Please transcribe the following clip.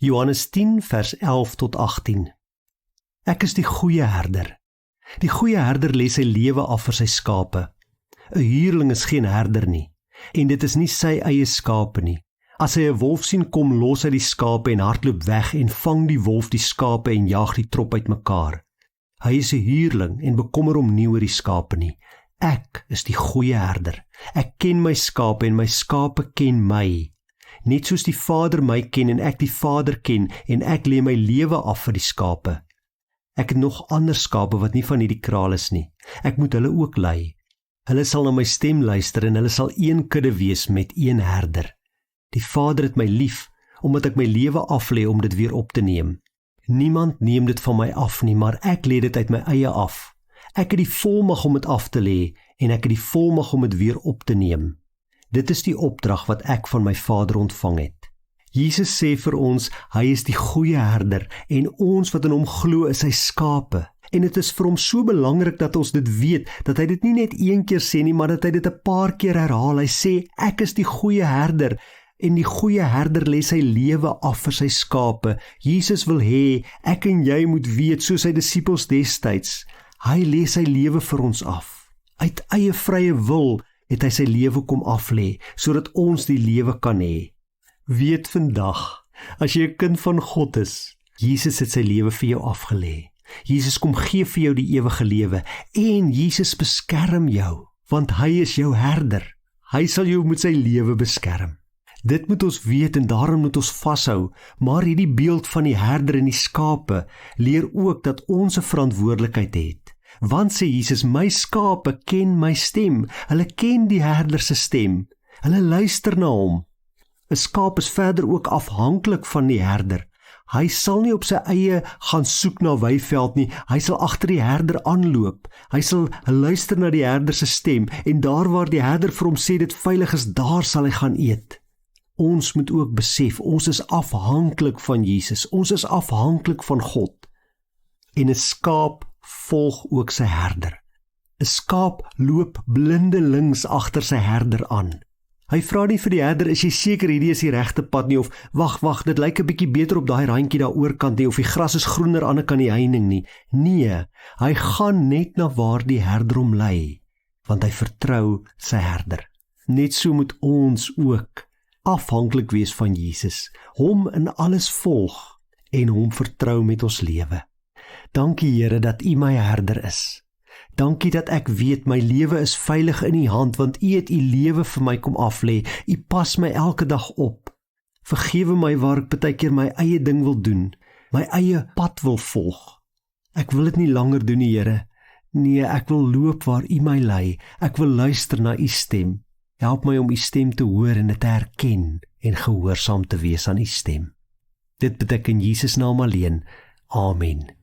Johannes 10 vers 11 tot 18. Ek is die goeie herder. Die goeie herder lê sy lewe af vir sy skape. 'n Huurling is geen herder nie, en dit is nie sy eie skape nie. As hy 'n wolf sien kom, los hy die skape en hardloop weg en vang die wolf die skape en jaag die trop uitmekaar. Hy is 'n huurling en bekommer hom nie oor die skape nie. Ek is die goeie herder. Ek ken my skape en my skape ken my. Net soos die Vader my ken en ek die Vader ken en ek lê my lewe af vir die skape. Ek het nog ander skape wat nie van hierdie kraal is nie. Ek moet hulle ook lei. Hulle sal na my stem luister en hulle sal een kudde wees met een herder. Die Vader het my lief, omdat ek my lewe aflê om dit weer op te neem. Niemand neem dit van my af nie, maar ek lê dit uit my eie af. Ek het die volmag om dit af te lê en ek het die volmag om dit weer op te neem. Dit is die opdrag wat ek van my Vader ontvang het. Jesus sê vir ons, hy is die goeie herder en ons wat in hom glo is sy skape. En dit is vir hom so belangrik dat ons dit weet, dat hy dit nie net een keer sê nie, maar dat hy dit 'n paar keer herhaal. Hy sê, ek is die goeie herder. En die goeie herder lê sy lewe af vir sy skape. Jesus wil hê, ek en jy moet weet, soos sy disippels destyds, hy lê sy lewe vir ons af. Uit eie vrye wil het hy sy lewe kom aflê, sodat ons die lewe kan hê. Weet vandag, as jy 'n kind van God is, Jesus het sy lewe vir jou afgelê. Jesus kom gee vir jou die ewige lewe, en Jesus beskerm jou, want hy is jou herder. Hy sal jou met sy lewe beskerm. Dit moet ons weet en daarom moet ons vashou, maar hierdie beeld van die herder en die skape leer ook dat ons 'n verantwoordelikheid het. Want sê Jesus, my skape ken my stem, hulle ken die herder se stem, hulle luister na hom. 'n Skaap is verder ook afhanklik van die herder. Hy sal nie op sy eie gaan soek na weiveld nie, hy sal agter die herder aanloop. Hy sal luister na die herder se stem en daar waar die herder vir hom sê dit veilig is, daar sal hy gaan eet. Ons moet ook besef, ons is afhanklik van Jesus, ons is afhanklik van God. En 'n skaap volg ook sy herder. 'n Skaap loop blindelings agter sy herder aan. Hy vra nie vir die herder, is jy seker hierdie is die regte pad nie, of wag, dit lyk 'n bietjie beter op daai randjie daar oorkant nie, of die gras is groener aan die kant die heining nie. Nee, hy gaan net na waar die herder hom lei, want hy vertrou sy herder. Net so moet ons ook afhanklik wees van Jesus, hom in alles volg en hom vertrou met ons lewe. Dankie Here dat U my herder is. Dankie dat ek weet my lewe is veilig in U hand, want U het U lewe vir my kom aflê. U pas my elke dag op. Vergewe my waar ek baie keer my eie ding wil doen, my eie pad wil volg. Ek wil dit nie langer doen nie, Here. Nee, ek wil loop waar U my lei. Ek wil luister na U stem. Help my om U stem te hoor en dit te herken en gehoorsaam te wees aan U stem. Dit bid ek in Jesus naam alleen. Amen.